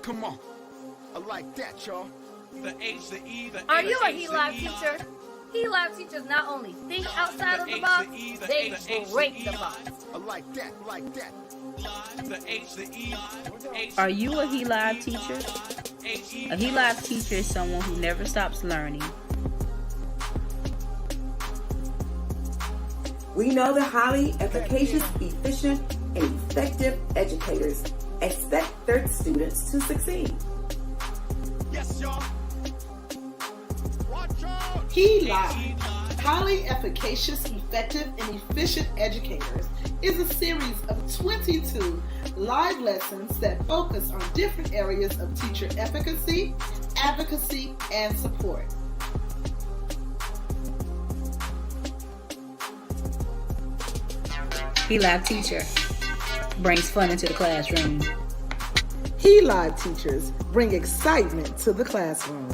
Come on. I like that, y'all. The H, the E, the Are A, you the a H, L.I.V.E the E. teacher? L.I.V.E teachers not only think outside of the box, they break the box. I like that, like that. The H, the E, H. Are you a L.I.V.E teacher? A L.I.V.E teacher is someone who never stops learning. We know that highly efficacious, efficient, and effective educators expect their students to succeed. Yes, y'all. Watch out. L.I.V.E, Highly Efficacious, Effective, and Efficient Educators, is a series of 22 live lessons that focus on different areas of teacher efficacy, advocacy, and support. L.I.V.E teacher brings fun into the classroom. L.I.V.E teachers bring excitement to the classroom.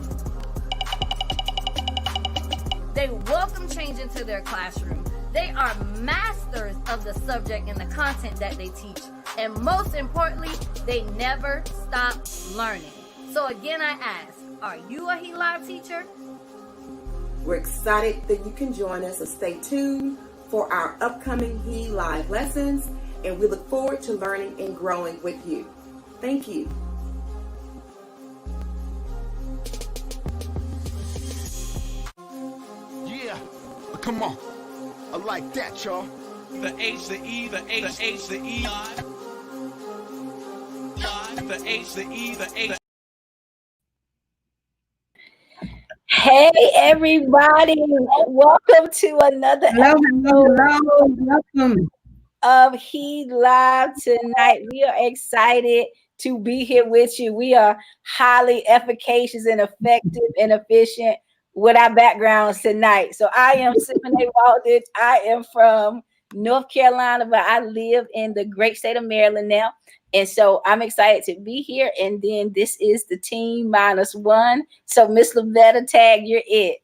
They welcome change into their classroom. They are masters of the subject and the content that they teach. And most importantly, they never stop learning. So again, I ask, are you a L.I.V.E teacher? We're excited that you can join us, so stay tuned for our upcoming L.I.V.E lessons, and we look forward to learning and growing with you. Thank you. Yeah. Come on. I like that, y'all. The H, the E, the H, the H, the E. The H, the E, the H. Hey everybody, welcome to another Welcome. of L.I.V.E tonight. We are excited to be here with you. We are highly efficacious and effective and efficient with our backgrounds tonight. So I am Simone Walden. I am from North Carolina, but I live in the great state of Maryland now. And so I'm excited to be here. And then this is the team -1. So Miss Lavetta Tag, you're it.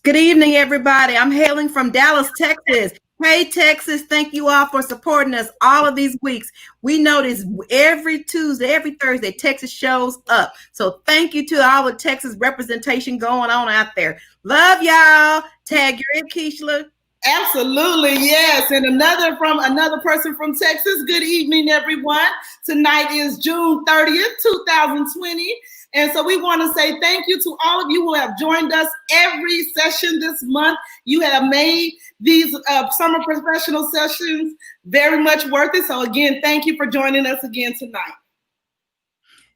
Good evening, everybody. I'm hailing from Dallas, Texas. Hey, Texas, thank you all for supporting us all of these weeks. We notice every Tuesday, every Thursday, Texas shows up. So thank you to all the Texas representation going on out there. Love y'all. Tag, you're it, Keishla. Absolutely, yes. And another person from Texas. Good evening, everyone. Tonight is June 30th, 2020. And so we want to say thank you to all of you who have joined us every session this month. You have made these summer professional sessions very much worth it. So again, thank you for joining us again tonight.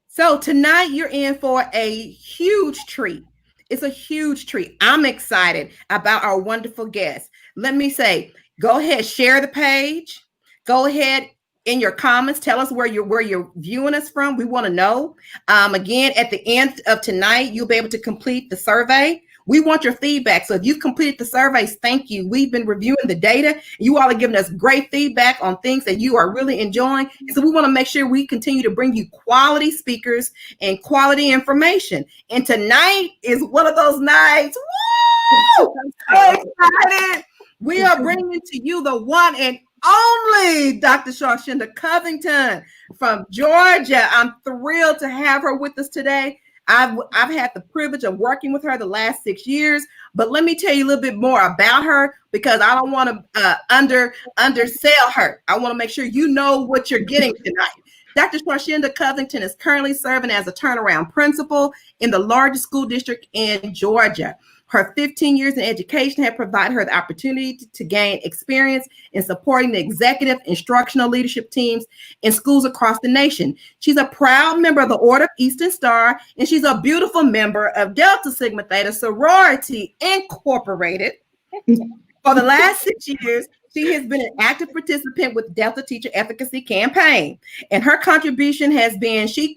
So tonight you're in for a huge treat. It's a huge treat. I'm excited about our wonderful guests. Let me say, go ahead, share the page. Go ahead in your comments. Tell us where you're viewing us from. We want to know. Again, at the end of tonight, you'll be able to complete the survey. We want your feedback. So if you've completed the surveys, thank you. We've been reviewing the data. You all are giving us great feedback on things that you are really enjoying. And so we want to make sure we continue to bring you quality speakers and quality information. And tonight is one of those nights. Woo! I'm so excited. We are bringing to you the one and only Dr. Char-Shenda Covington from Georgia. I'm thrilled to have her with us today. I've had the privilege of working with her the last 6 years, but let me tell you a little bit more about her because I don't want to undersell her. I want to make sure you know what you're getting tonight. Dr. Char-Shenda Covington is currently serving as a turnaround principal in the largest school district in Georgia. Her 15 years in education have provided her the opportunity to gain experience in supporting the executive instructional leadership teams in schools across the nation. She's a proud member of the Order of Eastern Star, and she's a beautiful member of Delta Sigma Theta Sorority Incorporated. For the last 6 years, she has been an active participant with Delta Teacher Efficacy Campaign, and her contribution has been she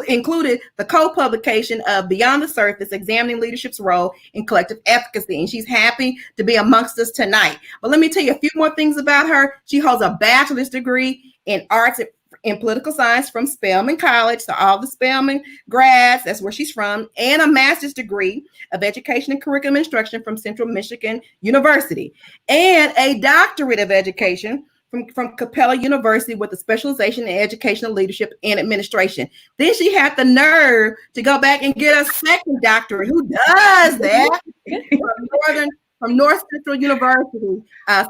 included the co-publication of Beyond the Surface, Examining Leadership's Role in Collective Efficacy, and she's happy to be amongst us tonight. But let me tell you a few more things about her. She holds a bachelor's degree in arts in political science from Spelman College, so all the Spelman grads, that's where she's from, and a master's degree of education and curriculum instruction from Central Michigan University, and a doctorate of education from Capella University with a specialization in educational leadership and administration. Then she had the nerve to go back and get a second doctorate. Who does that? From North Central University,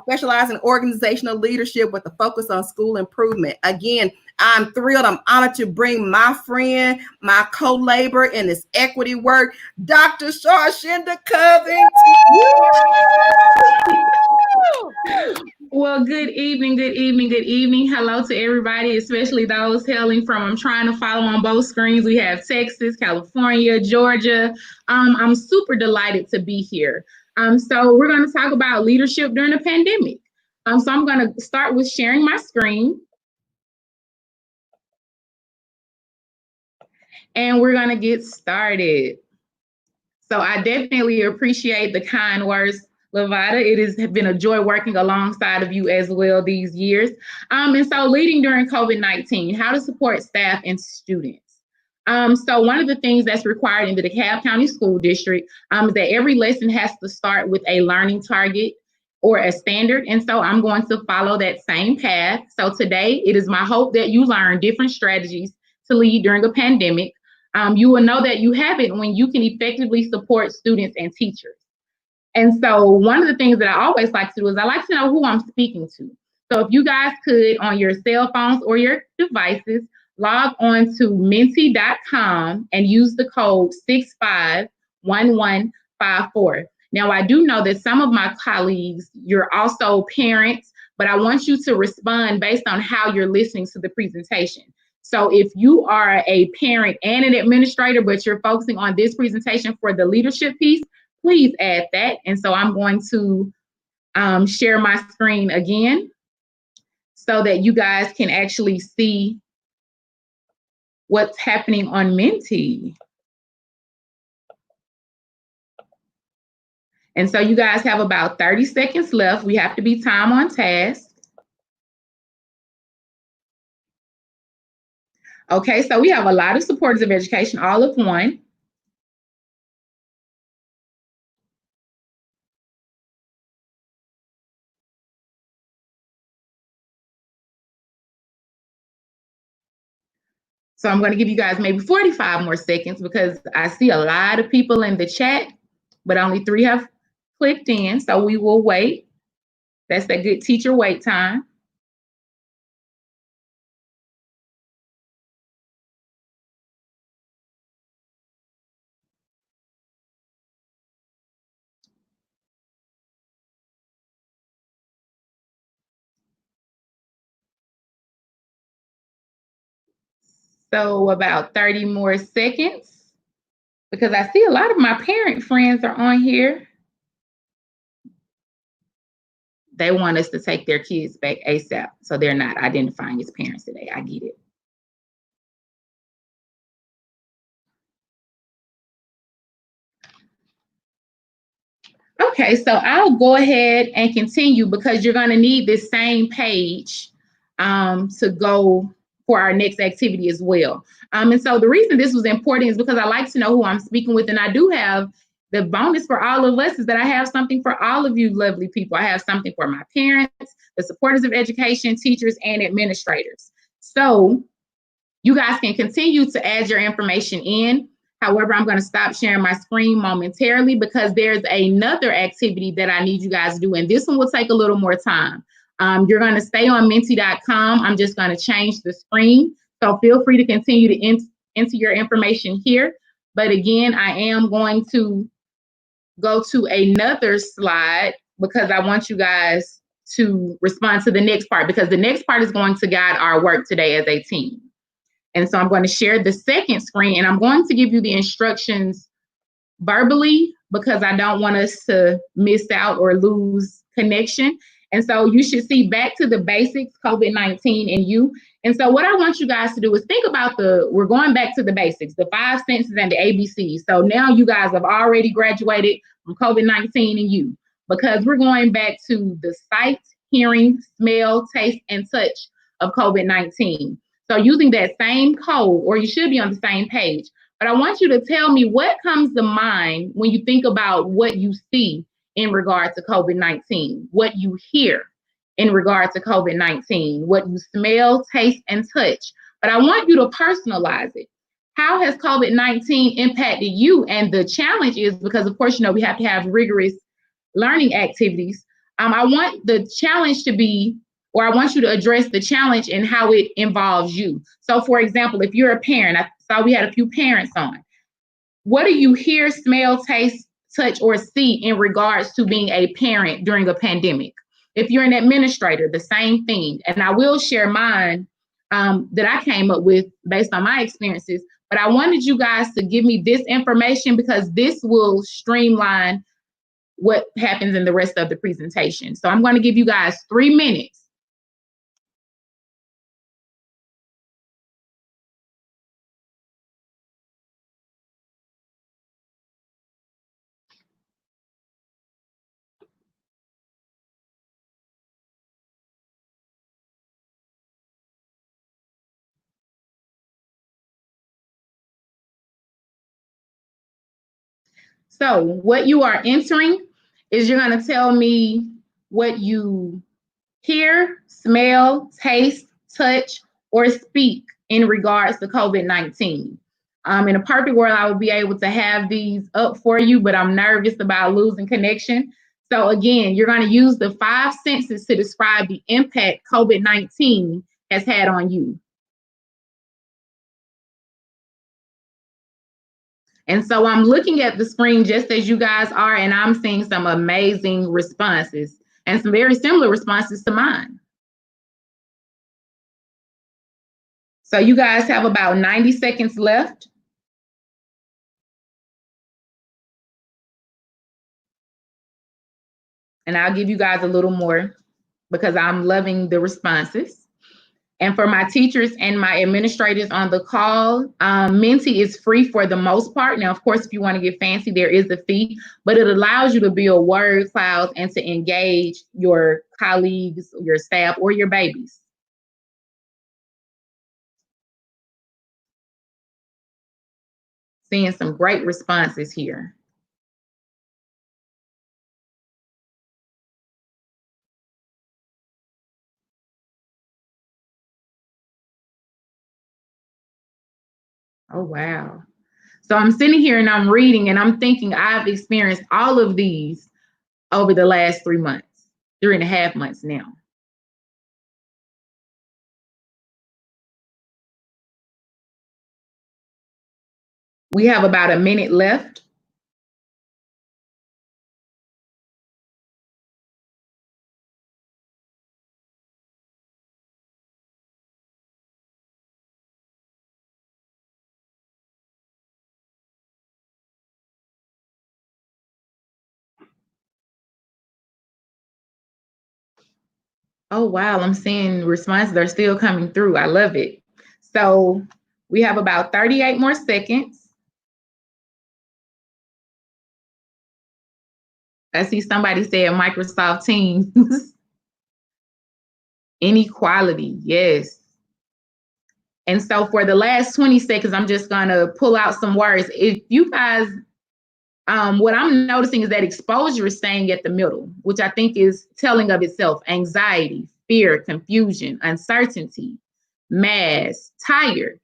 specializing in organizational leadership with a focus on school improvement. Again, I'm thrilled. I'm honored to bring my friend, my co-laborer in this equity work, Dr. Char-Shenda Covington. Well, good evening, good evening, good evening. Hello to everybody, especially those hailing from, I'm trying to follow on both screens. We have Texas, California, Georgia. I'm super delighted to be here. So we're going to talk about leadership during the pandemic. So I'm going to start with sharing my screen. And we're going to get started. So I definitely appreciate the kind words, Lavada. It has been a joy working alongside of you as well these years. And so leading during COVID-19, how to support staff and students. So one of the things that's required in the DeKalb County School District is that every lesson has to start with a learning target or a standard. And so I'm going to follow that same path. So today, it is my hope that you learn different strategies to lead during a pandemic. You will know that you have it when you can effectively support students and teachers. And so one of the things that I always like to do is I like to know who I'm speaking to. So if you guys could, on your cell phones or your devices, log on to menti.com and use the code 651154. Now, I do know that some of my colleagues, you're also parents, but I want you to respond based on how you're listening to the presentation. So if you are a parent and an administrator, but you're focusing on this presentation for the leadership piece, please add that. And so I'm going to share my screen again so that you guys can actually see what's happening on Menti. And so you guys have about 30 seconds left. We have to be time on task. Okay, so we have a lot of supporters of education, all of one. So I'm going to give you guys maybe 45 more seconds because I see a lot of people in the chat, but only 3 have clicked in. So we will wait. That's that good teacher wait time. So about 30 more seconds, because I see a lot of my parent friends are on here. They want us to take their kids back ASAP, so they're not identifying as parents today. I get it. Okay, so I'll go ahead and continue because you're going to need this same page to go for our next activity as well. And so the reason this was important is because I like to know who I'm speaking with, and I do have the bonus for all of us is that I have something for all of you lovely people. I have something for my parents, the supporters of education, teachers, and administrators. So you guys can continue to add your information in. However, I'm going to stop sharing my screen momentarily because there's another activity that I need you guys to do, and this one will take a little more time. You're going to stay on menti.com. I'm just going to change the screen. So feel free to continue to enter your information here. But again, I am going to go to another slide because I want you guys to respond to the next part, because the next part is going to guide our work today as a team. And so I'm going to share the second screen, and I'm going to give you the instructions verbally because I don't want us to miss out or lose connection. And so you should see back to the basics, COVID-19 and you. And so what I want you guys to do is think about we're going back to the basics, the 5 senses and the ABCs. So now you guys have already graduated from COVID-19 and you, because we're going back to the sight, hearing, smell, taste, and touch of COVID-19. So using that same code, or you should be on the same page, but I want you to tell me what comes to mind when you think about what you see in regard to COVID-19, what you hear in regard to COVID-19, what you smell, taste, and touch. But I want you to personalize it. How has COVID-19 impacted you? And the challenge is, because of course, you know, we have to have rigorous learning activities. I want the challenge to be, or I want you to address the challenge and how it involves you. So for example, if you're a parent, I saw we had a few parents on. What do you hear, smell, taste, touch, or see in regards to being a parent during a pandemic? If you're an administrator, the same thing. And I will share mine that I came up with based on my experiences. But I wanted you guys to give me this information because this will streamline what happens in the rest of the presentation. So I'm going to give you guys 3 minutes. So what you are entering is you're going to tell me what you hear, smell, taste, touch, or speak in regards to COVID-19. In a perfect world, I would be able to have these up for you, but I'm nervous about losing connection. So again, you're going to use the 5 senses to describe the impact COVID-19 has had on you. And so I'm looking at the screen just as you guys are, and I'm seeing some amazing responses and some very similar responses to mine. So you guys have about 90 seconds left. And I'll give you guys a little more because I'm loving the responses. And for my teachers and my administrators on the call, Menti is free for the most part. Now, of course, if you want to get fancy, there is a fee, but it allows you to build word clouds and to engage your colleagues, your staff, or your babies. Seeing some great responses here. Oh, wow. So I'm sitting here and I'm reading and I'm thinking I've experienced all of these over the last 3 months, 3.5 months now. We have about a minute left. Oh, wow, I'm seeing responses are still coming through. I love it. So we have about 38 more seconds. I see somebody said Microsoft Teams. Inequality, yes. And so for the last 20 seconds, I'm just gonna pull out some words. If you guys, what I'm noticing is that exposure is staying at the middle, which I think is telling of itself. Anxiety, fear, confusion, uncertainty, mass, tired,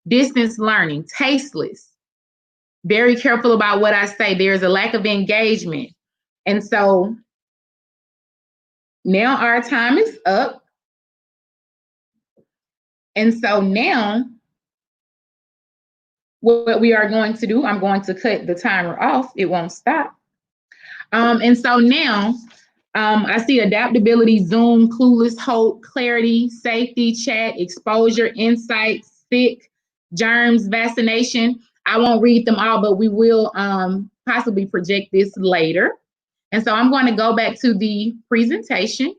distance learning, tasteless. Very careful about what I say. There's a lack of engagement. And so now our time is up. And so now what we are going to do, I'm going to cut the timer off. It won't stop. And so now I see adaptability, Zoom, clueless, hope, clarity, safety, chat, exposure, insight, sick, germs, vaccination. I won't read them all, but we will possibly project this later. And so I'm going to go back to the presentation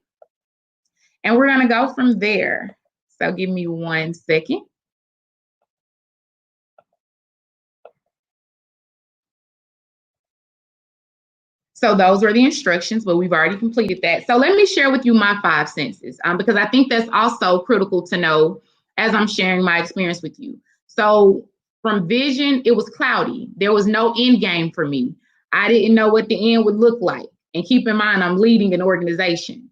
and we're going to go from there. So give me 1 second. So those were the instructions, but we've already completed that. So let me share with you my 5 senses, because I think that's also critical to know as I'm sharing my experience with you. So from vision, it was cloudy. There was no end game for me. I didn't know what the end would look like. And keep in mind, I'm leading an organization.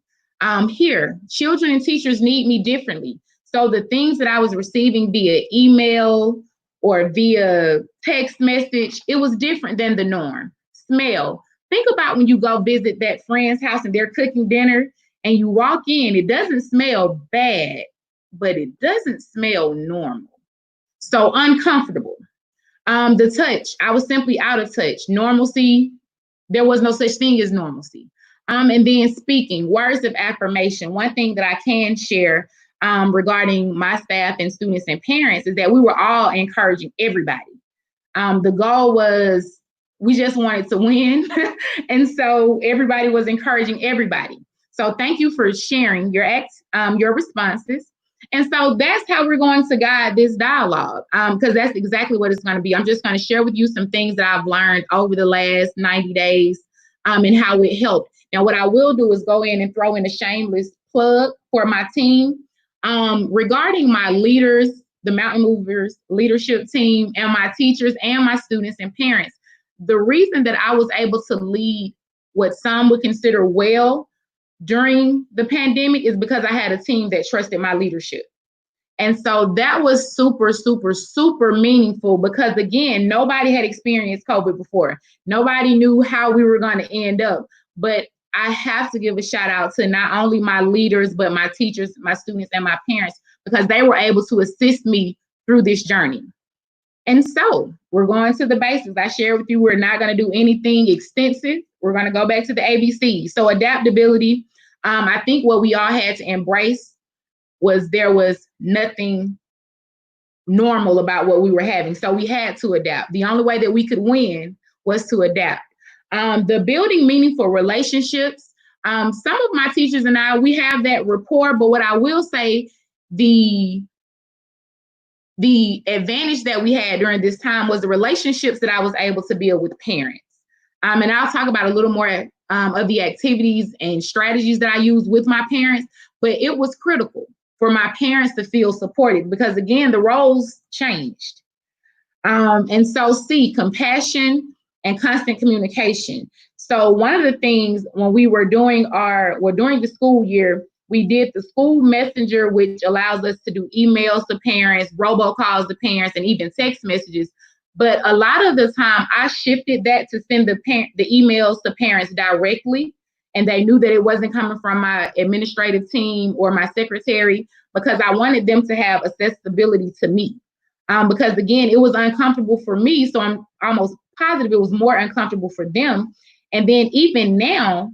here, children and teachers need me differently. So the things that I was receiving via email or via text message, it was different than the norm. Smell. Think about when you go visit that friend's house and they're cooking dinner and you walk in, it doesn't smell bad, but it doesn't smell normal. So uncomfortable. The touch, I was simply out of touch. Normalcy, there was no such thing as normalcy. And then speaking, words of affirmation. One thing that I can share regarding my staff and students and parents is that we were all encouraging everybody. The goal was we just wanted to win. And so everybody was encouraging everybody. So thank you for sharing your responses. And so that's how we're going to guide this dialogue, because that's exactly what it's going to be. I'm just going to share with you some things that I've learned over the last 90 days and how it helped. Now, what I will do is go in and throw in a shameless plug for my team. Regarding my leaders, the Mountain Movers leadership team, and my teachers and my students and parents, the reason that I was able to lead what some would consider well during the pandemic is because I had a team that trusted my leadership. And so that was super, super, super meaningful because, again, nobody had experienced COVID before. Nobody knew how we were going to end up. But I have to give a shout out to not only my leaders, but my teachers, my students, and my parents, because they were able to assist me through this journey. And so we're going to the basics. I shared with you, we're not going to do anything extensive. We're going to go back to the ABC. So adaptability, I think what we all had to embrace was there was nothing normal about what we were having. So we had to adapt. The only way that we could win was to adapt. The building meaningful relationships. Some of my teachers and I, we have that rapport, but what I will say, the advantage that we had during this time was the relationships that I was able to build with parents. And I'll talk about a little more of the activities and strategies that I use with my parents, but it was critical for my parents to feel supported because, again, the roles changed. And so C, compassion and constant communication. So one of the things when we were during the school year, we did the school messenger, which allows us to do emails to parents, robocalls to parents, and even text messages. But a lot of the time I shifted that to send the emails to parents directly. And they knew that it wasn't coming from my administrative team or my secretary because I wanted them to have accessibility to me. Because again, it was uncomfortable for me. So I'm almost positive it was more uncomfortable for them. And then even now,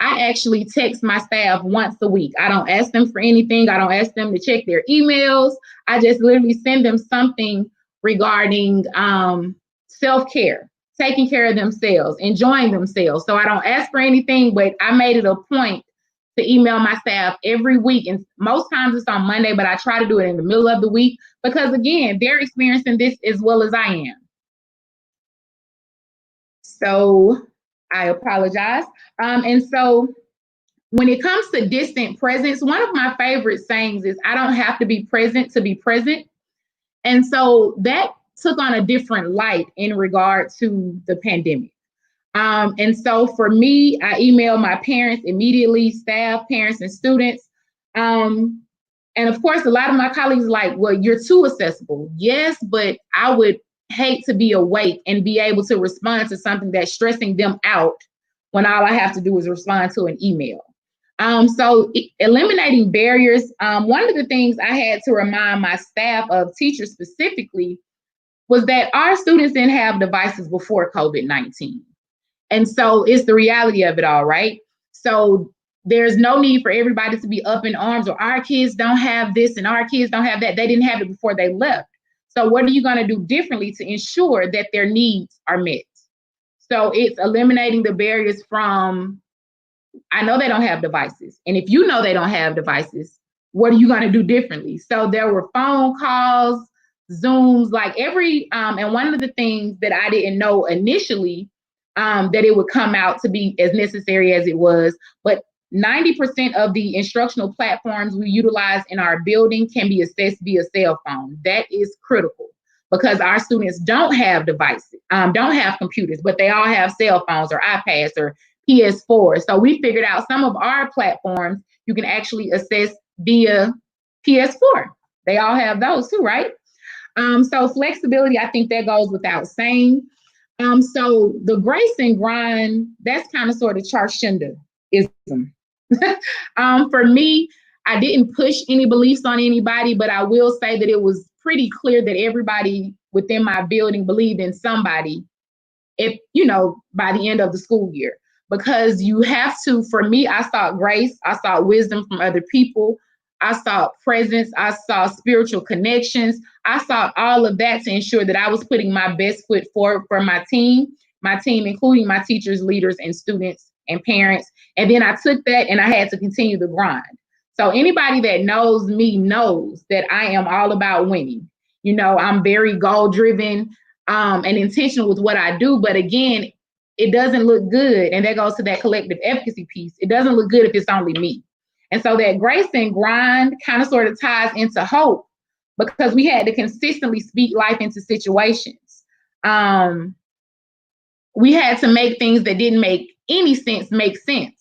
I actually text my staff once a week. I don't ask them for anything. I don't ask them to check their emails. I just literally send them something regarding self-care, taking care of themselves, enjoying themselves. So I don't ask for anything, but I made it a point to email my staff every week. And most times it's on Monday, but I try to do it in the middle of the week because, again, they're experiencing this as well as I am. So I apologize. And so when it comes to distant presence, one of my favorite sayings is, I don't have to be present to be present. And so that took on a different light in regard to the pandemic. And so for me, I email my parents immediately, staff, parents, and students. And of course, a lot of my colleagues are like, well, you're too accessible. Yes, but I would hate to be awake and be able to respond to something that's stressing them out when all I have to do is respond to an email. So eliminating barriers. One of the things I had to remind my staff of, teachers specifically, was that our students didn't have devices before COVID-19. And so it's the reality of it all, right? So there's no need for everybody to be up in arms or our kids don't have this and our kids don't have that. They didn't have it before they left. So what are you going to do differently to ensure that their needs are met? So it's eliminating the barriers from, I know they don't have devices. And if you know they don't have devices, what are you going to do differently? So there were phone calls, Zooms, like and one of the things that I didn't know initially, that it would come out to be as necessary as it was, but 90% of the instructional platforms we utilize in our building can be accessed via cell phone. That is critical because our students don't have devices, don't have computers, but they all have cell phones or iPads or PS4. So we figured out some of our platforms you can actually assess via PS4. They all have those too, right? So flexibility, I think that goes without saying. So the grace and grind, that's kind of sort of Char-Shenda-ism. For me, I didn't push any beliefs on anybody, but I will say that it was pretty clear that everybody within my building believed in somebody, if by the end of the school year. Because you have to, for me, I sought grace, I sought wisdom from other people, I sought presence, I saw spiritual connections, I sought all of that to ensure that I was putting my best foot forward for my team, including my teachers, leaders, and students and parents. And then I took that and I had to continue the grind. So anybody that knows me knows that I am all about winning. I'm very goal-driven and intentional with what I do. But again, it doesn't look good. And that goes to that collective efficacy piece. It doesn't look good if it's only me. And so that grace and grind kind of sort of ties into hope, because we had to consistently speak life into situations. We had to make things that didn't make any sense make sense.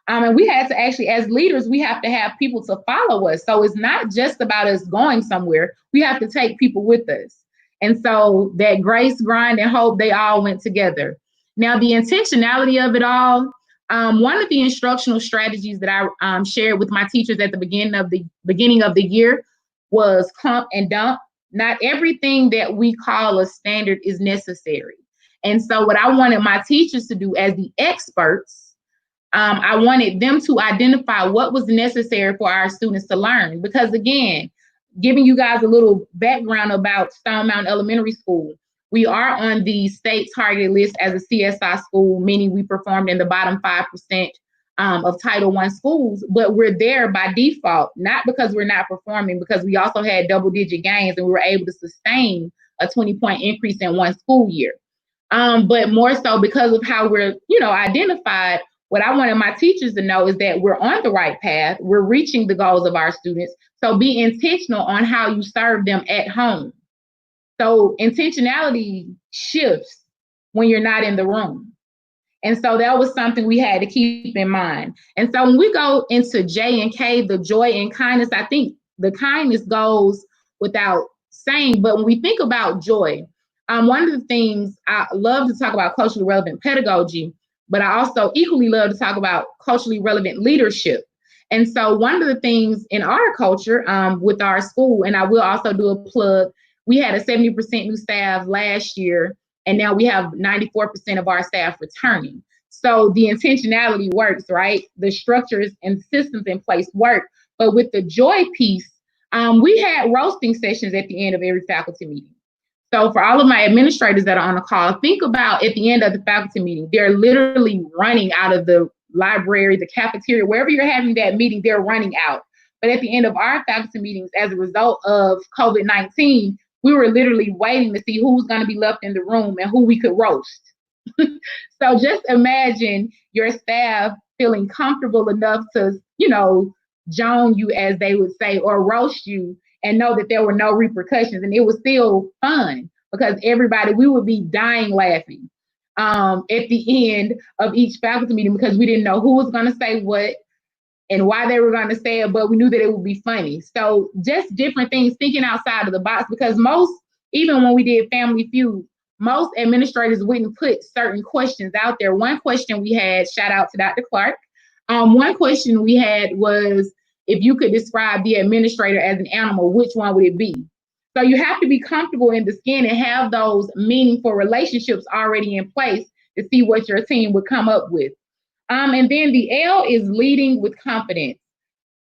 And we had to actually, as leaders, we have to have people to follow us. So it's not just about us going somewhere. We have to take people with us. And so that grace, grind, and hope, they all went together. Now, the intentionality of it all, one of the instructional strategies that I shared with my teachers at the beginning of the year was clump and dump. Not everything that we call a standard is necessary. And so what I wanted my teachers to do as the experts, I wanted them to identify what was necessary for our students to learn. Because again, giving you guys a little background about Stone Mountain Elementary School, we are on the state targeted list as a CSI school, meaning we performed in the bottom 5% of Title I schools, but we're there by default, not because we're not performing, because we also had double-digit gains and we were able to sustain a 20-point increase in one school year. But more so because of how we're, identified. What I wanted my teachers to know is that we're on the right path. We're reaching the goals of our students. So be intentional on how you serve them at home. So intentionality shifts when you're not in the room. And so that was something we had to keep in mind. And so when we go into J and K, the joy and kindness, I think the kindness goes without saying. But when we think about joy, one of the things I love to talk about culturally relevant pedagogy, but I also equally love to talk about culturally relevant leadership. And so one of the things in our culture with our school, and I will also do a plug, we had a 70% new staff last year, and now we have 94% of our staff returning. So the intentionality works, right? The structures and systems in place work. But with the joy piece, we had roasting sessions at the end of every faculty meeting. So for all of my administrators that are on the call, think about at the end of the faculty meeting, they're literally running out of the library, the cafeteria, wherever you're having that meeting, they're running out. But at the end of our faculty meetings, as a result of COVID-19, we were literally waiting to see who's going to be left in the room and who we could roast. So just imagine your staff feeling comfortable enough to, joan you, as they would say, or roast you, and know that there were no repercussions. And it was still fun because we would be dying laughing at the end of each faculty meeting, because we didn't know who was going to say what and why they were going to say it, but we knew that it would be funny. So just different things, thinking outside of the box, because even when we did Family Feud, most administrators wouldn't put certain questions out there. One question we had, shout out to Dr. Clark. One question we had was, if you could describe the administrator as an animal, which one would it be? So you have to be comfortable in the skin and have those meaningful relationships already in place to see what your team would come up with. And then the L is leading with confidence.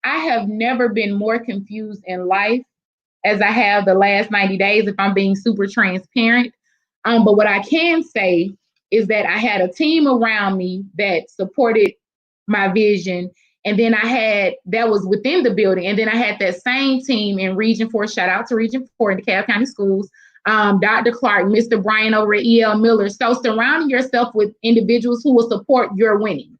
I have never been more confused in life as I have the last 90 days, if I'm being super transparent. But what I can say is that I had a team around me that supported my vision. And then that was within the building. And then I had that same team in Region 4, shout out to Region 4 in DeKalb County Schools, Dr. Clark, Mr. Brian over at E.L. Miller. So surrounding yourself with individuals who will support your winning,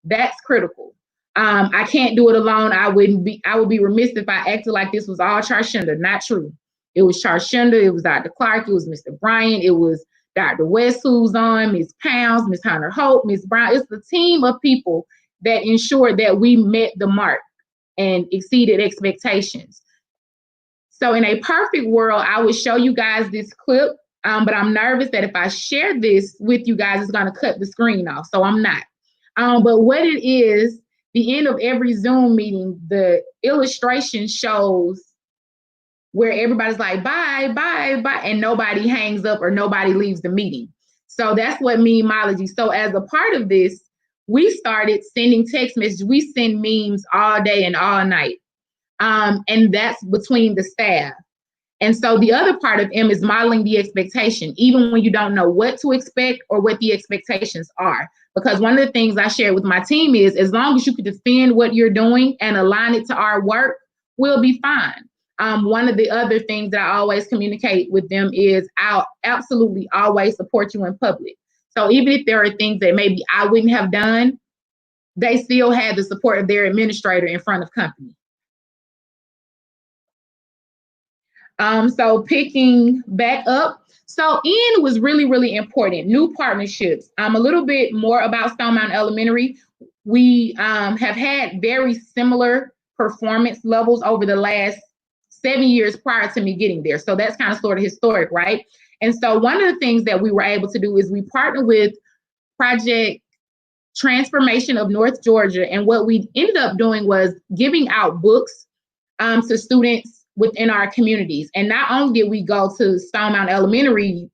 that's critical. I can't do it alone. I would be remiss if I acted like this was all Char-Shenda. Not true. It was Char-Shenda, it was Dr. Clark, it was Mr. Brian, it was Dr. West, who's on, Ms. Pounds, Ms. Hunter Hope, Ms. Brown. It's the team of people that ensured that we met the mark and exceeded expectations. So in a perfect world, I would show you guys this clip, but I'm nervous that if I share this with you guys, it's going to cut the screen off. So I'm not. But what it is, the end of every Zoom meeting, the illustration shows where everybody's like, bye, bye, bye, and nobody hangs up or nobody leaves the meeting. So that's what memeology. So as a part of this, we started sending text messages. We send memes all day and all night. And that's between the staff. And so the other part of M is modeling the expectation, even when you don't know what to expect or what the expectations are. Because one of the things I shared with my team is, as long as you can defend what you're doing and align it to our work, we'll be fine. One of the other things that I always communicate with them is I'll absolutely always support you in public. So even if there are things that maybe I wouldn't have done, they still had the support of their administrator in front of company. So picking back up, so N was really, really important. New partnerships. A little bit more about Stone Mountain Elementary. We have had very similar performance levels over the last 7 years prior to me getting there. So that's kind of sort of historic, right? And so one of the things that we were able to do is we partnered with Project Transformation of North Georgia. And what we ended up doing was giving out books to students within our communities. And not only did we go to Stone Mountain Elementary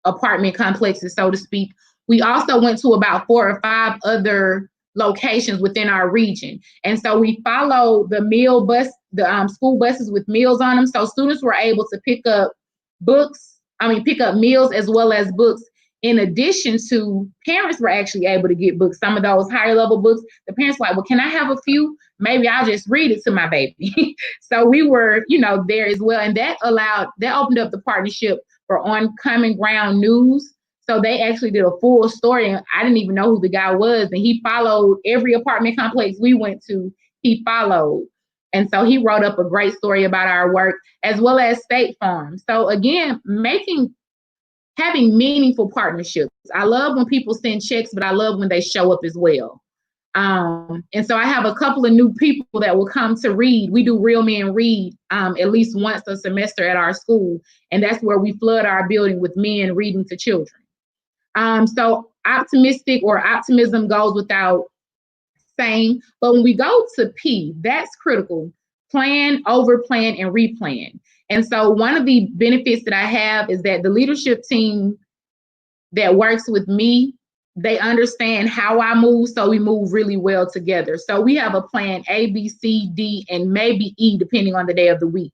apartment complexes, so to speak, we also went to about 4 or 5 other locations within our region. And so we follow the meal bus, the school buses with meals on them. So students were able to pick up meals as well as books. In addition to, parents were actually able to get books, some of those higher level books. The parents were like, well, can I have a few? Maybe I'll just read it to my baby. So we were, there as well. And that opened up the partnership for On Common Ground News. So they actually did a full story, and I didn't even know who the guy was. And he followed every apartment complex we went to, he followed. And so he wrote up a great story about our work, as well as State Farm. So again, having meaningful partnerships. I love when people send checks, but I love when they show up as well. And so I have a couple of new people that will come to read. We do Real Men Read at least once a semester at our school. And that's where we flood our building with men reading to children. So optimism goes without saying, but when we go to P, that's critical. Plan, overplan, and replan. And so one of the benefits that I have is that the leadership team that works with me, they understand how I move, so we move really well together. So we have a plan A, B, C, D, and maybe E, depending on the day of the week.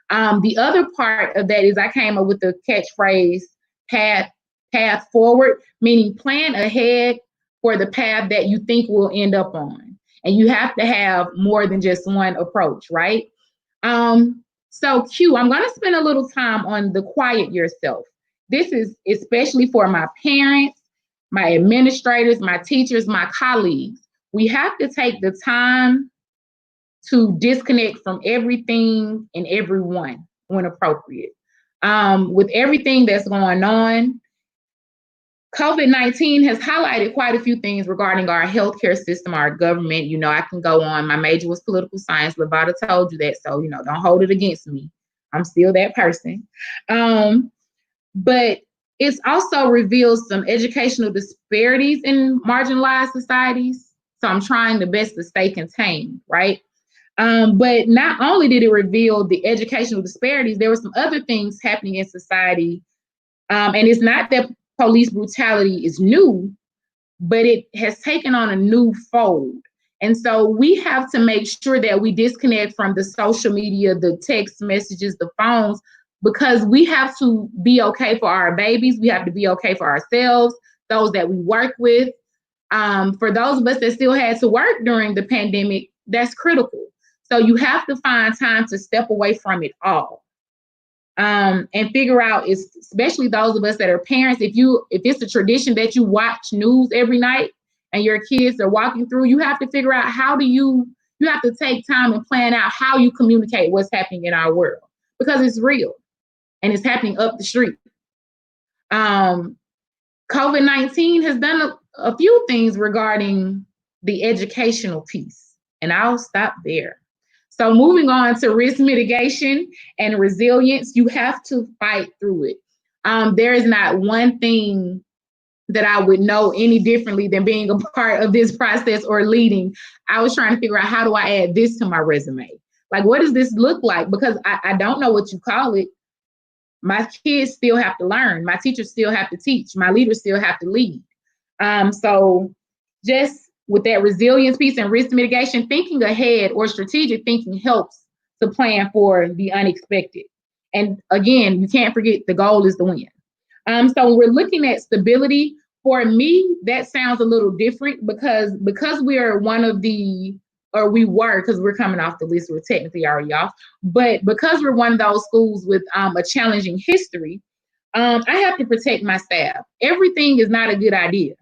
The other part of that is I came up with the catchphrase, path forward, meaning plan ahead for the path that you think we'll end up on. And you have to have more than just one approach, right? So Q, I'm going to spend a little time on the quiet yourself. This is especially for my parents, my administrators, my teachers, my colleagues. We have to take the time to disconnect from everything and everyone when appropriate. With everything that's going on, COVID-19 has highlighted quite a few things regarding our healthcare system, our government. I can go on. My major was political science. Lavada told you that. So, don't hold it against me. I'm still that person. But it's also revealed some educational disparities in marginalized societies. So I'm trying the best to stay contained, right? But not only did it reveal the educational disparities, there were some other things happening in society. And it's not that police brutality is new, but it has taken on a new fold. And so we have to make sure that we disconnect from the social media, the text messages, the phones, because we have to be okay for our babies. We have to be okay for ourselves, those that we work with. For those of us that still had to work during the pandemic, that's critical. So you have to find time to step away from it all. And figure out, especially those of us that are parents, if it's a tradition that you watch news every night and your kids are walking through, you have to figure out you have to take time and plan out how you communicate what's happening in our world, because it's real and it's happening up the street. COVID-19 has done a few things regarding the educational piece, and I'll stop there. So moving on to risk mitigation and resilience, you have to fight through it. There is not one thing that I would know any differently than being a part of this process or leading. I was trying to figure out, how do I add this to my resume? Like, what does this look like? Because I don't know what you call it. My kids still have to learn. My teachers still have to teach. My leaders still have to lead. So just with that resilience piece and risk mitigation, thinking ahead or strategic thinking helps to plan for the unexpected. And again, you can't forget the goal is to win. So we're looking at stability. For me, that sounds a little different because we are one of the, or we were, because we're coming off the list, we're technically already off, but because we're one of those schools with a challenging history, I have to protect my staff. Everything is not a good idea.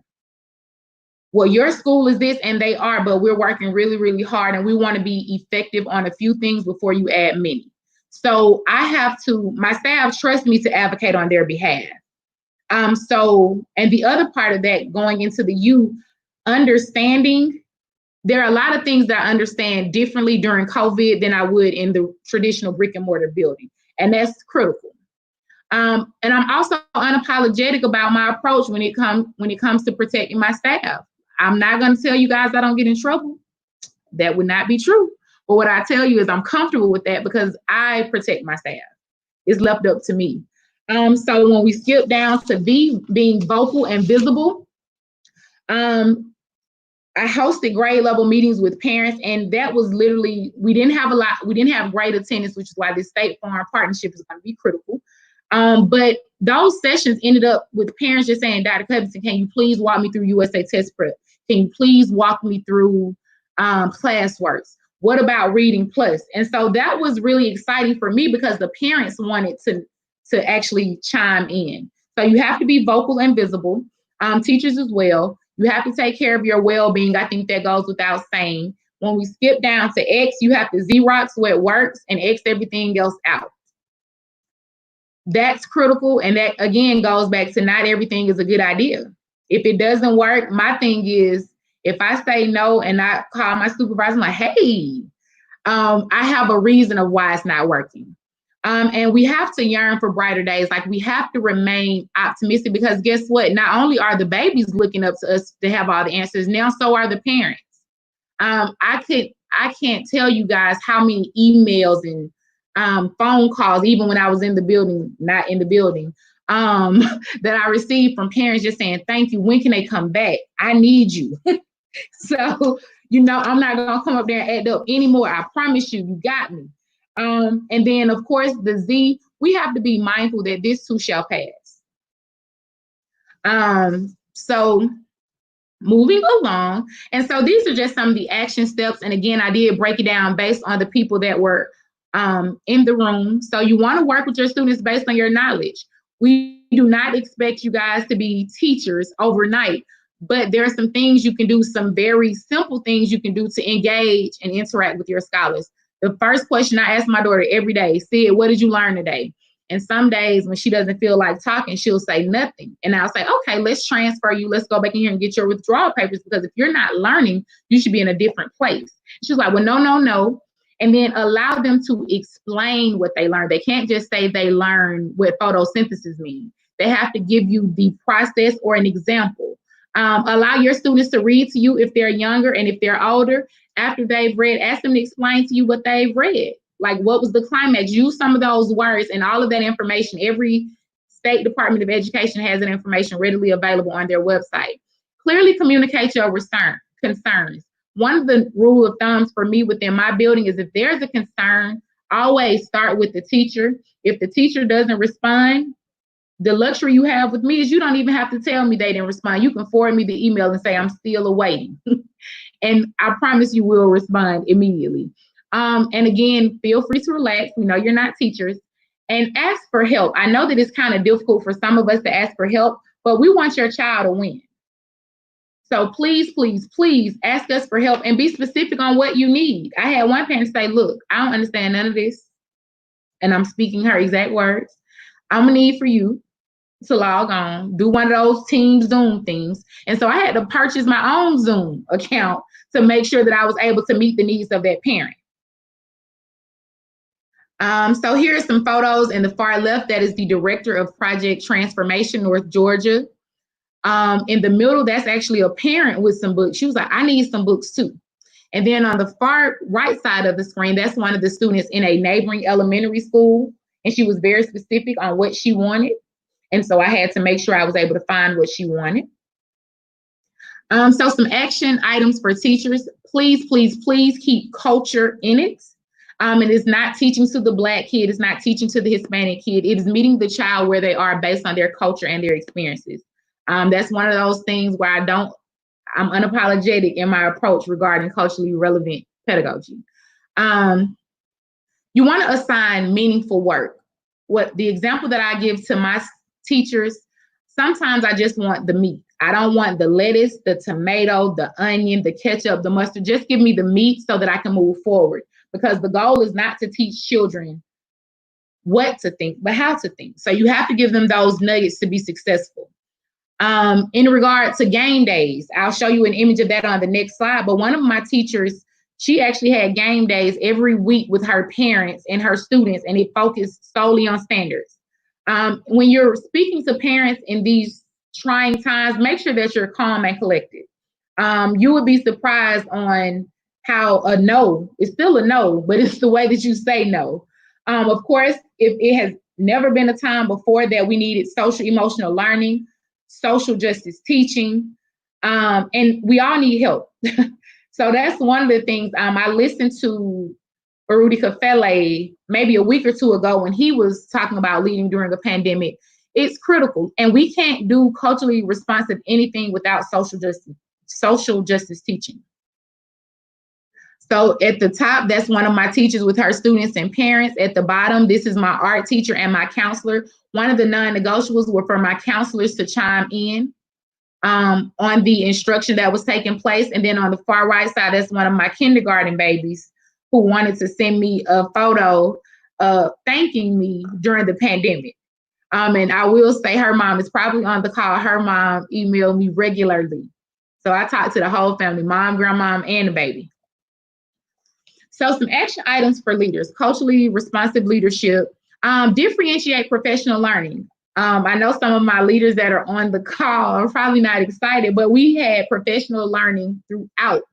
Well, your school is this, and they are, but we're working really, really hard, and we want to be effective on a few things before you add many. So I have to, my staff trust me to advocate on their behalf. And the other part of that, going into the youth, understanding, there are a lot of things that I understand differently during COVID than I would in the traditional brick and mortar building. And that's critical. And I'm also unapologetic about my approach when it comes to protecting my staff. I'm not going to tell you guys I don't get in trouble. That would not be true. But what I tell you is I'm comfortable with that because I protect my staff. It's left up to me. So when we skip down to being vocal and visible, I hosted grade level meetings with parents, and that was literally, we didn't have great attendance, which is why this State Farm partnership is going to be critical. But those sessions ended up with parents just saying, Dr. Covington, can you please walk me through USA Test Prep? Can you please walk me through classworks? What about Reading Plus? And so that was really exciting for me because the parents wanted to actually chime in. So you have to be vocal and visible, teachers as well. You have to take care of your well-being. I think that goes without saying. When we skip down to X, you have to Xerox where it works and X everything else out. That's critical. And that, again, goes back to not everything is a good idea. If it doesn't work, my thing is, if I say no and I call my supervisor, I'm like, hey, I have a reason of why it's not working. And we have to yearn for brighter days. Like, we have to remain optimistic because guess what? Not only are the babies looking up to us to have all the answers, now so are the parents. I can't tell you guys how many emails and phone calls, even when I was in the building, not in the building, that I received from parents just saying, thank you. When can they come back? I need you. So, I'm not going to come up there and act up anymore. I promise you, you got me. And then, of course, the Z, we have to be mindful that this too shall pass. So moving along. And so these are just some of the action steps. And again, I did break it down based on the people that were in the room. So you want to work with your students based on your knowledge. We do not expect you guys to be teachers overnight, but there are some things you can do, some very simple things you can do to engage and interact with your scholars. The first question I ask my daughter every day, Sid, what did you learn today? And some days when she doesn't feel like talking, she'll say nothing. And I'll say, okay, let's transfer you. Let's go back in here and get your withdrawal papers, because if you're not learning, you should be in a different place. She's like, well, no. And then allow them to explain what they learned. They can't just say they learn what photosynthesis means. They have to give you the process or an example. Allow your students to read to you if they're younger, and if they're older, after they've read, ask them to explain to you what they've read. Like, what was the climax? Use some of those words and all of that information. Every state Department of Education has that information readily available on their website. Clearly communicate your concerns. One of the rule of thumbs for me within my building is if there's a concern, always start with the teacher. If the teacher doesn't respond, the luxury you have with me is you don't even have to tell me they didn't respond. You can forward me the email and say, I'm still awaiting. And I promise you will respond immediately. And again, feel free to relax. We know you're not teachers. And ask for help. I know that it's kind of difficult for some of us to ask for help, but we want your child to win. So please, please, please ask us for help and be specific on what you need. I had one parent say, look, I don't understand none of this. And I'm speaking her exact words. I'm gonna need for you to log on, do one of those team Zoom things. And so I had to purchase my own Zoom account to make sure that I was able to meet the needs of that parent. So here are some photos in the far left. That is the director of Project Transformation, North Georgia. In the middle, that's actually a parent with some books. She was like, I need some books too. And then on the far right side of the screen, that's one of the students in a neighboring elementary school. And she was very specific on what she wanted. And so I had to make sure I was able to find what she wanted. So some action items for teachers. Please, please, please keep culture in it. It is not teaching to the Black kid. It's not teaching to the Hispanic kid. It is meeting the child where they are based on their culture and their experiences. That's one of those things where I'm unapologetic in my approach regarding culturally relevant pedagogy. You want to assign meaningful work. What the example that I give to my teachers, sometimes I just want the meat. I don't want the lettuce, the tomato, the onion, the ketchup, the mustard. Just give me the meat so that I can move forward. Because the goal is not to teach children what to think, but how to think. So you have to give them those nuggets to be successful. In regard to game days, I'll show you an image of that on the next slide. But one of my teachers, she actually had game days every week with her parents and her students, and it focused solely on standards. When you're speaking to parents in these trying times, make sure that you're calm and collected. You would be surprised on how a no is still a no, but it's the way that you say no. Of course, if it has never been a time before that we needed social emotional learning, social justice teaching, and we all need help. So that's one of the things. I listened to Baruti Kafele maybe a week or two ago when he was talking about leading during a pandemic. It's critical, and we can't do culturally responsive anything without social justice teaching. So at the top, that's one of my teachers with her students and parents. At the bottom, this is my art teacher and my counselor. One of the non-negotiables were for my counselors to chime in on the instruction that was taking place. And then on the far right side, that's one of my kindergarten babies who wanted to send me a photo thanking me during the pandemic. And I will say her mom is probably on the call. Her mom emailed me regularly. So I talked to the whole family, mom, grandmom, and the baby. So some action items for leaders: culturally responsive leadership, differentiate professional learning. I know some of my leaders that are on the call are probably not excited, but we had professional learning throughout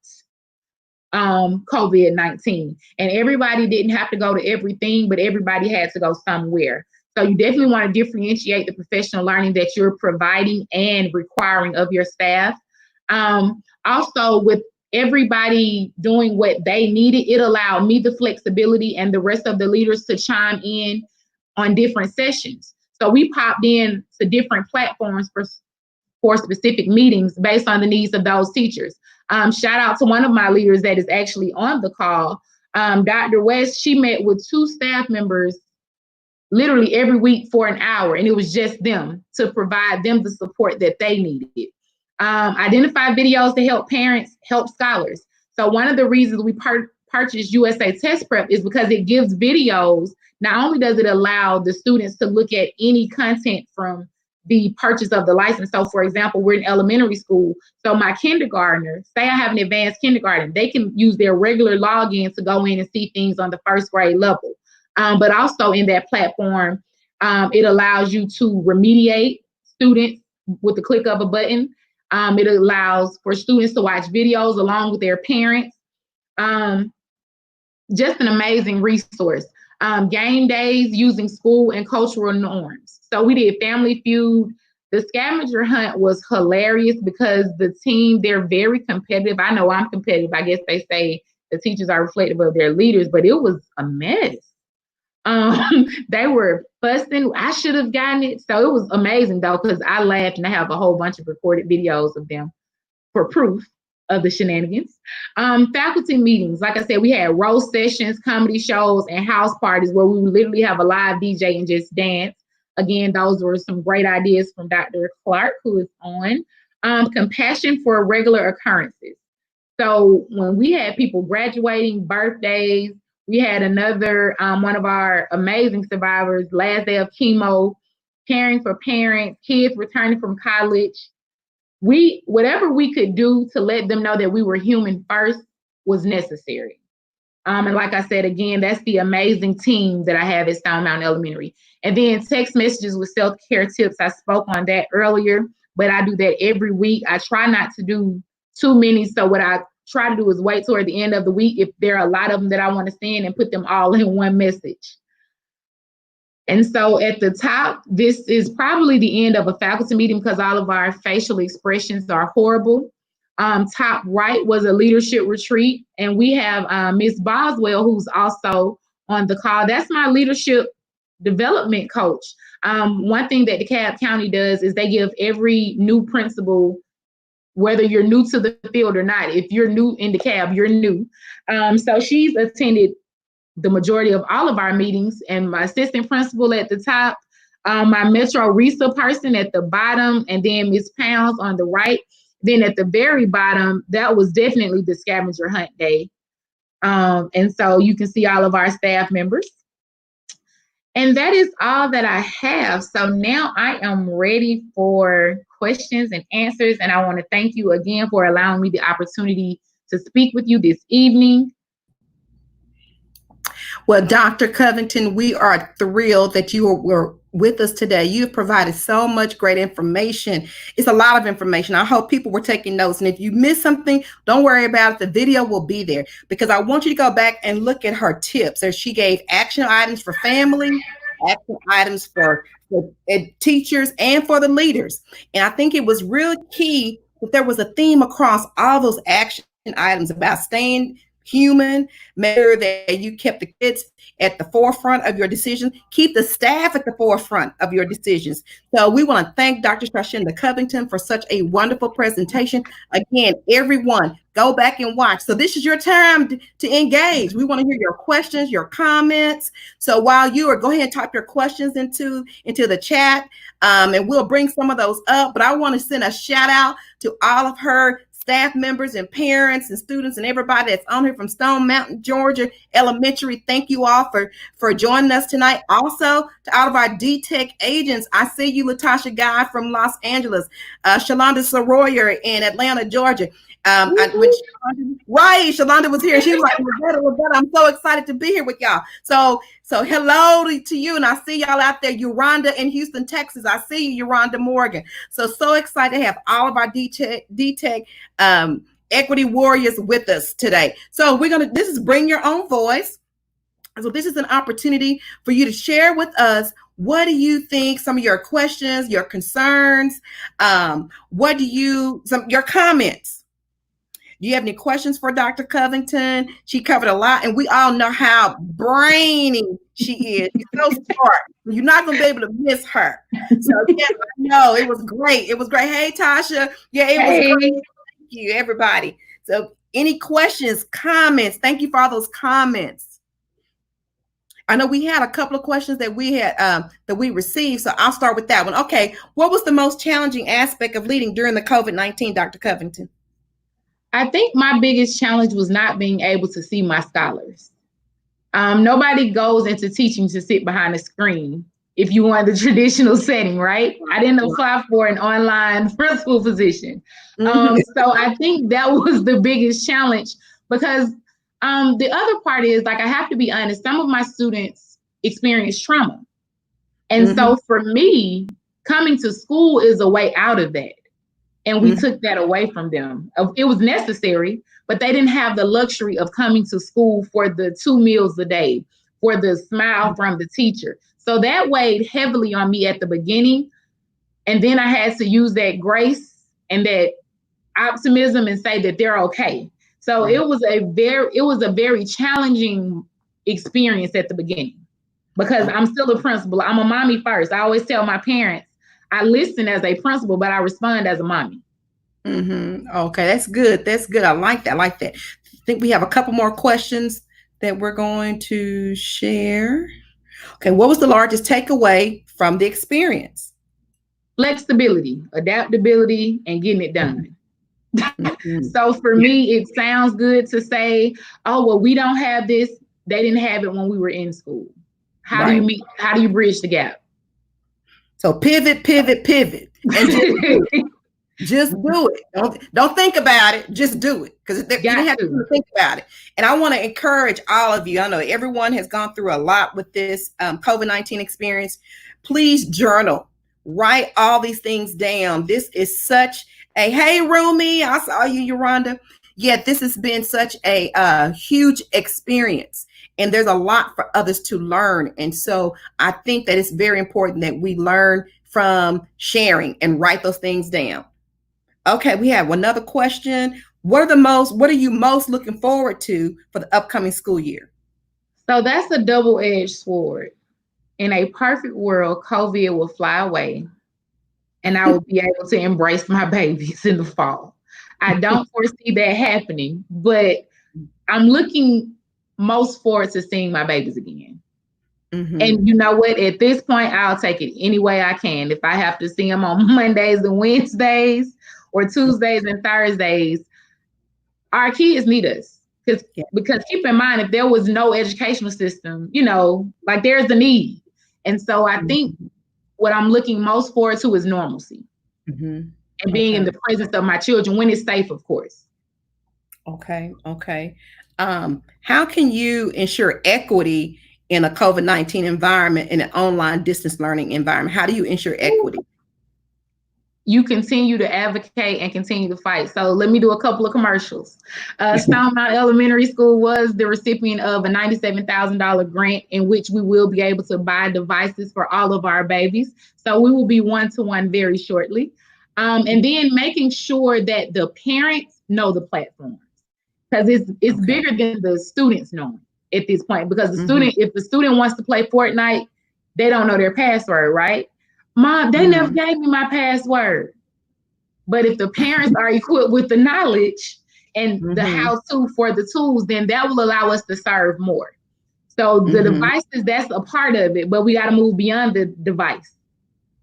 COVID-19. And everybody didn't have to go to everything, but everybody had to go somewhere. So you definitely want to differentiate the professional learning that you're providing and requiring of your staff. Also, with everybody doing what they needed, it allowed me the flexibility and the rest of the leaders to chime in on different sessions. So we popped in to different platforms for specific meetings based on the needs of those teachers. Shout out to one of my leaders that is actually on the call. Dr. West, she met with 2 staff members literally every week for an hour, and it was just them to provide them the support that they needed. Identify videos to help parents, help scholars. So one of the reasons we purchased USA Test Prep is because it gives videos. Not only does it allow the students to look at any content from the purchase of the license. So for example, we're in elementary school. So my kindergartner, say I have an advanced kindergarten, they can use their regular login to go in and see things on the 1st grade level. But also in that platform, it allows you to remediate students with the click of a button. It allows for students to watch videos along with their parents. Just an amazing resource. Game days using school and cultural norms. So we did Family Feud. The scavenger hunt was hilarious because the team, they're very competitive. I know I'm competitive. I guess they say the teachers are reflective of their leaders, but it was a mess. They were fussing. I should have gotten it. So it was amazing though, because I laughed, and I have a whole bunch of recorded videos of them for proof of the shenanigans. Faculty meetings. Like I said, we had roast sessions, comedy shows, and house parties where we would literally have a live DJ and just dance. Again, those were some great ideas from Dr. Clark, who is on. Compassion for regular occurrences. So when we had people graduating, birthdays, we had another, one of our amazing survivors, last day of chemo. caring for parents, kids returning from college. Whatever we could do to let them know that we were human first was necessary. And like I said, again, that's the amazing team that I have at Stone Mountain Elementary. And then text messages with self-care tips. I spoke on that earlier, but I do that every week. I try not to do too many. So what I try to do is wait toward the end of the week if there are a lot of them that I want to send and put them all in one message. And so at the top, this is probably the end of a faculty meeting because all of our facial expressions are horrible. Top right was a leadership retreat, and we have Miss Boswell, who's also on the call. That's my leadership development coach. One thing that DeKalb County does is they give every new principal, whether you're new to the field or not, if you're new in DeKalb, you're new. So she's attended the majority of all of our meetings, and my assistant principal at the top, my Metro RISA person at the bottom, and then Miss Pounds on the right. Then at the very bottom, that was definitely the scavenger hunt day. And so you can see all of our staff members. And that is all that I have. So now I am ready for questions and answers. And I want to thank you again for allowing me the opportunity to speak with you this evening. Well, Dr. Covington, we are thrilled that you were with us today. You've provided so much great information. It's a lot of information. I hope people were taking notes. And if you missed something, don't worry about it. The video will be there because I want you to go back and look at her tips. As she gave action items for family, action items for teachers, and for the leaders. And I think it was real key that there was a theme across all those action items about staying human, make sure that you kept the kids at the forefront of your decisions, keep the staff at the forefront of your decisions. So we want to thank Dr. Char-Shenda Covington for such a wonderful presentation. Again, everyone, go back and watch. So this is your time to engage. We want to hear your questions, your comments. So while you are, go ahead and type your questions into the chat, and we'll bring some of those up. But I want to send a shout out to all of her staff members and parents and students and everybody that's on here from Stone Mountain, Georgia Elementary. Thank you all for joining us tonight. Also, to all of our DTEC agents, I see you, Latasha Guy from Los Angeles, Shalonda Soroyer in Atlanta, Georgia. Shalonda was here. She was like, Roberta, I'm so excited to be here with y'all. So hello to you, and I see y'all out there. Yolanda in Houston, Texas. I see you, Yolanda Morgan. So excited to have all of our DTEC equity warriors with us today. So this is Bring Your Own Voice. So this is an opportunity for you to share with us, what do you think, some of your questions, your concerns, your comments. Do you have any questions for Dr. Covington? She covered a lot, and we all know how brainy she is. She's so smart. You're not going to be able to miss her. So, yeah, no, it was great. It was great. Hey, Tasha. Yeah, it was great. Thank you, everybody. So any questions, comments? Thank you for all those comments. I know we had a couple of questions that we had that we received, so I'll start with that one. Okay, what was the most challenging aspect of leading during the COVID-19, Dr. Covington? I think my biggest challenge was not being able to see my scholars. Nobody goes into teaching to sit behind a screen if you want the traditional setting, right? I didn't apply for an online principal position. So I think that was the biggest challenge because the other part is, like, I have to be honest, some of my students experience trauma. And so for me, coming to school is a way out of that. And we took that away from them. It was necessary, but they didn't have the luxury of coming to school for the 2 meals a day, for the smile from the teacher. So that weighed heavily on me at the beginning. And then I had to use that grace and that optimism and say that they're okay. So it was a very challenging experience at the beginning because I'm still a principal. I'm a mommy first. I always tell my parents, I listen as a principal, but I respond as a mommy. Okay, that's good. That's good. I like that. I think we have a couple more questions that we're going to share. Okay, what was the largest takeaway from the experience? Flexibility, adaptability, and getting it done. So for me, it sounds good to say, oh, well, we don't have this. They didn't have it when we were in school. How do you bridge the gap? So pivot, pivot, pivot, and just do it. Don't think about it. Just do it, because you don't have to think about it. And I want to encourage all of you. I know everyone has gone through a lot with this COVID-19 experience. Please journal. Write all these things down. This is such a, hey, Rumi, I saw you, Yolanda. Yeah, this has been such a huge experience. And there's a lot for others to learn. And so I think that it's very important that we learn from sharing and write those things down. Okay, we have another question. What are you most looking forward to for the upcoming school year? So that's a double-edged sword. In a perfect world, COVID will fly away and I will be able to embrace my babies in the fall. I don't foresee that happening, but I'm looking most forward to seeing my babies again. And you know what? At this point, I'll take it any way I can. If I have to see them on Mondays and Wednesdays or Tuesdays and Thursdays, our kids need us. Because keep in mind, if there was no educational system, like there's a need. And so I think what I'm looking most forward to is normalcy and being in the presence of my children when it's safe, of course. Okay. How can you ensure equity in a COVID-19 environment, in an online distance learning environment? How do you ensure equity? You continue to advocate and continue to fight. So let me do a couple of commercials. Stone Mountain Elementary School was the recipient of a $97,000 grant in which we will be able to buy devices for all of our babies. So we will be one-to-one very shortly. And then making sure that the parents know the platforms, because it's bigger than the students knowing at this point, because the student, if the student wants to play Fortnite, they don't know their password, right? Mom, they never gave me my password. But if the parents are equipped with the knowledge and the how-to for the tools, then that will allow us to serve more. So the devices, that's a part of it, but we got to move beyond the device.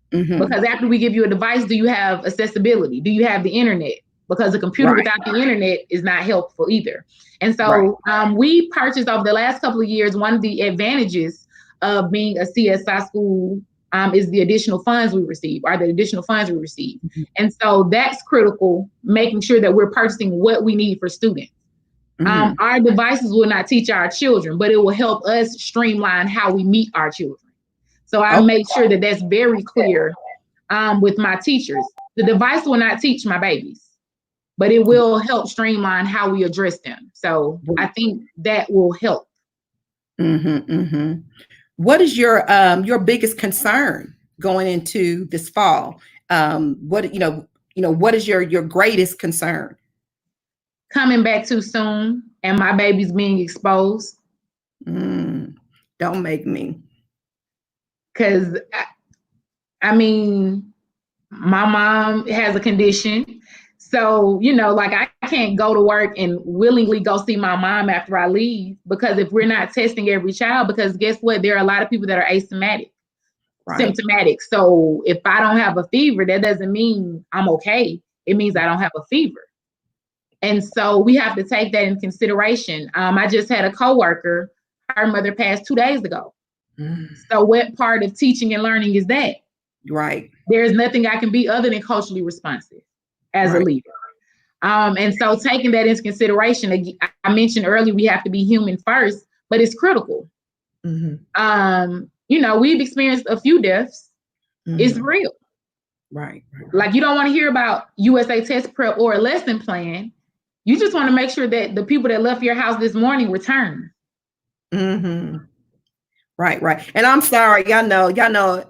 Because after we give you a device, do you have accessibility? Do you have the internet? Because a computer without the internet is not helpful either. And so we purchased over the last couple of years, one of the advantages of being a CSI school is the additional funds we receive, And so that's critical, making sure that we're purchasing what we need for students. Our devices will not teach our children, but it will help us streamline how we meet our children. So I make sure that that's very clear with my teachers. The device will not teach my babies, but it will help streamline how we address them. So I think that will help. What is your biggest concern going into this fall? What is your greatest concern? Coming back too soon and my babies being exposed. Don't make me. Because I mean, my mom has a condition. So, like I can't go to work and willingly go see my mom after I leave, because if we're not testing every child, because guess what? There are a lot of people that are asymptomatic, symptomatic. So if I don't have a fever, that doesn't mean I'm okay. It means I don't have a fever. And so we have to take that in consideration. I just had a coworker, her mother passed 2 days ago. So what part of teaching and learning is that? Right. There's nothing I can be other than culturally responsive as a leader. And so taking that into consideration, I mentioned earlier, we have to be human first, but it's critical. We've experienced a few deaths. It's real. Right. Like, you don't want to hear about USA test prep or a lesson plan. You just want to make sure that the people that left your house this morning return. Right. And I'm sorry, y'all know,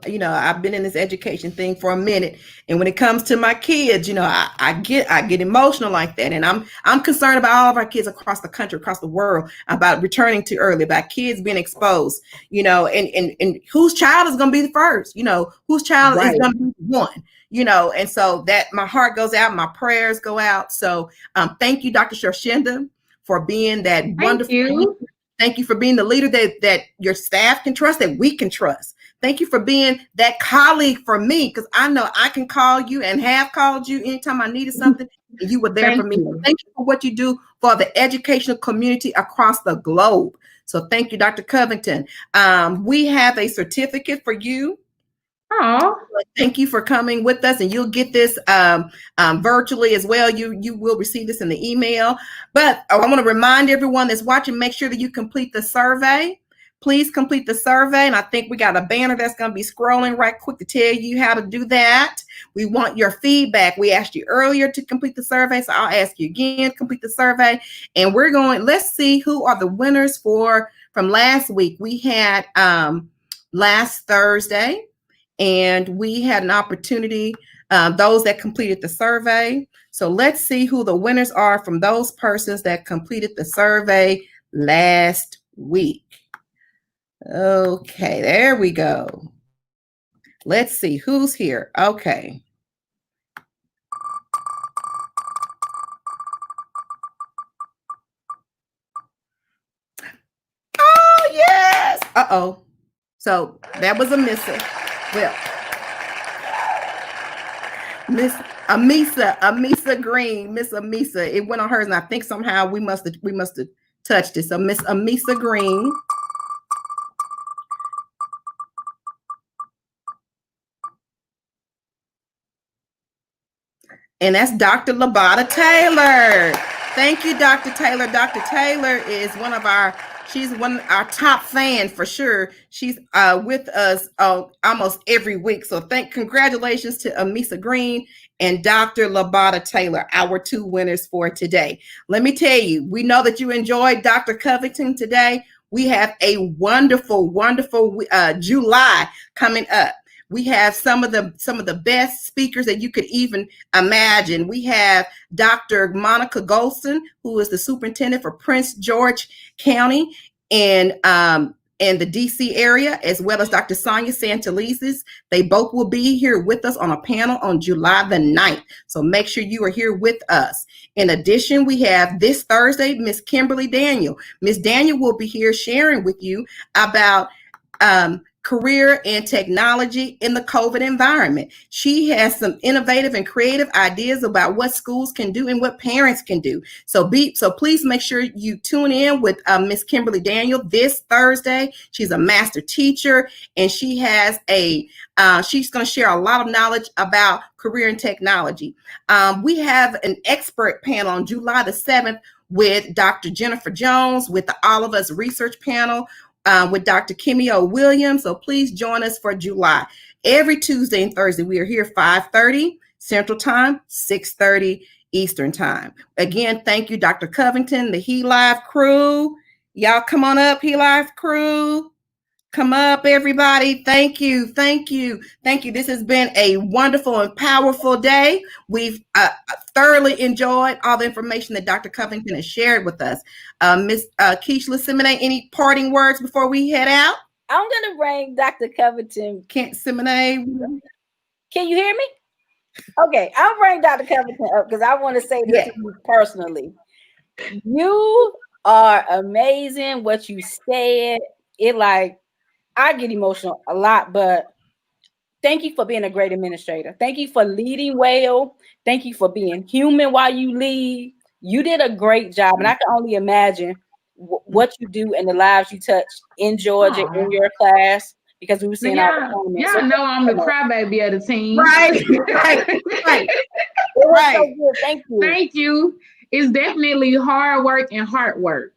I've been in this education thing for a minute. And when it comes to my kids, I get emotional like that. And I'm concerned about all of our kids across the country, across the world, about returning too early, about kids being exposed, and whose child is going to be the first, whose child is going to be one, and so that my heart goes out, my prayers go out. So thank you, Dr. Char-Shenda, for being that wonderful. Thank you for being the leader that your staff can trust, that we can trust. Thank you for being that colleague for me, because I know I can call you and have called you anytime I needed something, and you were there for me. Thank you for what you do for the educational community across the globe. So thank you, Dr. Covington. We have a certificate for you Oh, Thank you for coming with us, and you'll get this virtually as well. You will receive this in the email. But I want to remind everyone that's watching, make sure that you complete the survey. Please complete the survey, and I think we got a banner that's going to be scrolling right quick to tell you how to do that. We want your feedback. We asked you earlier to complete the survey, so I'll ask you again to complete the survey. And let's see who are the winners from last week. We had last Thursday, and we had an opportunity, those that completed the survey. So let's see who the winners are from those persons that completed the survey last week. Okay, there we go. Let's see who's here. Okay. Oh, yes. Uh-oh. So that was a misser. Well, Miss Amisa Green, Miss Amisa, it went on hers, and I think somehow we must have touched it. So Miss Amisa Green. And that's Dr. Labata Taylor. Thank you, Dr. Taylor. Dr. Taylor is she's one of our top fans for sure. She's with us almost every week. So congratulations to Amisa Green and Dr. Labata Taylor, our two winners for today. Let me tell you, we know that you enjoyed Dr. Covington today. We have a wonderful, wonderful July coming up. We have some of the best speakers that you could even imagine. We have Dr. Monica Golson, who is the superintendent for Prince George County and the DC area, as well as Dr. Sonia Santelises. They both will be here with us on a panel on July the 9th. So make sure you are here with us. In addition, we have this Thursday, Miss Kimberly Daniel. Miss Daniel will be here sharing with you about career and technology in the COVID environment. She has some innovative and creative ideas about what schools can do and what parents can do. So please make sure you tune in with Miss Kimberly Daniel this Thursday. She's a master teacher, and she has she's going to share a lot of knowledge about career and technology. We have an expert panel on July the 7th with Dr. Jennifer Jones with the All of Us research panel, with Dr. Kimmy O. Williams. So please join us for July. Every Tuesday and Thursday, we are here 5:30 Central Time, 6:30 Eastern Time. Again, thank you, Dr. Covington, the L.I.V.E crew. Y'all come on up, L.I.V.E crew. Come up, everybody. Thank you. Thank you. Thank you. This has been a wonderful and powerful day. We've thoroughly enjoyed all the information that Dr. Covington has shared with us. Ms. Keishla Simone, any parting words before we head out? I'm going to bring Dr. Covington. Simone? Can you hear me? Okay, I'll bring Dr. Covington up because I want to say this to you personally. You are amazing. What you said, I get emotional a lot, but thank you for being a great administrator. Thank you for leading well. Thank you for being human while you lead. You did a great job, and I can only imagine what you do and the lives you touch in Georgia in your class, because we were seeing all the comments. Y'all know I'm the crybaby of the team. Right. So good. Thank you. Thank you. It's definitely hard work and hard work.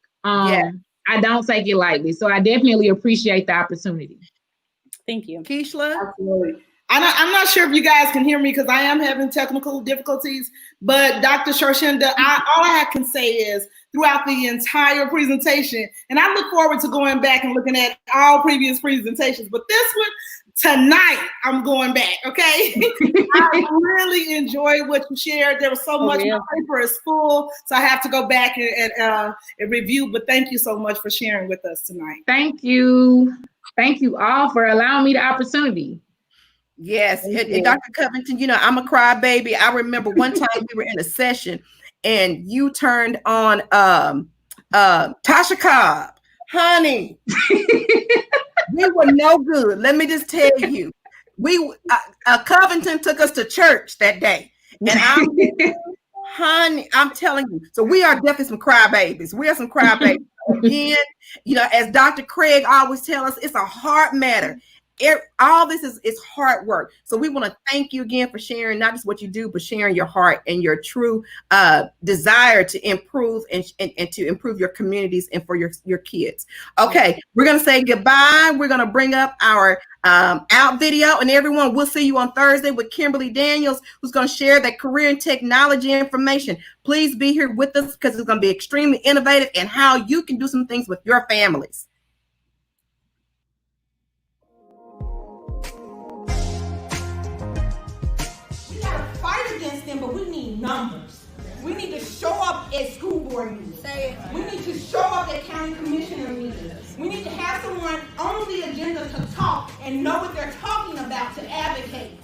I don't take it lightly. So I definitely appreciate the opportunity. Thank you. Keishla? Absolutely. I'm not sure if you guys can hear me because I am having technical difficulties, but Dr. Char-Shenda, all I can say is throughout the entire presentation, and I look forward to going back and looking at all previous presentations, but this one, tonight, I'm going back, okay? I really enjoyed what you shared. There was so much. My paper is full, so I have to go back and review, but thank you so much for sharing with us tonight. Thank you. Thank you all for allowing me the opportunity. Yes, and Dr. Covington, I'm a crybaby. I remember one time we were in a session and you turned on Tasha Cobb. Honey, we were no good. Let me just tell you. Covington took us to church that day. And honey, I'm telling you. So we are definitely some crybabies. We are some crybabies. Again, as Dr. Craig always tells us, it's a heart matter. all this is hard work. So we want to thank you again for sharing not just what you do, but sharing your heart and your true desire to improve and to improve your communities and for your kids. Okay, we're going to say goodbye. We're going to bring up our out video, and everyone, we'll see you on Thursday with Kimberly Daniels, who's going to share that career and technology information. Please be here with us because it's going to be extremely innovative and how you can do some things with your families. Fight against them, but we need numbers. We need to show up at school board meetings. We need to show up at county commissioner meetings. We need to have someone on the agenda to talk and know what they're talking about to advocate.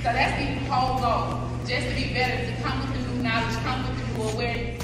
So that's the whole goal, just to be better, to come with the new knowledge, come with the new awareness,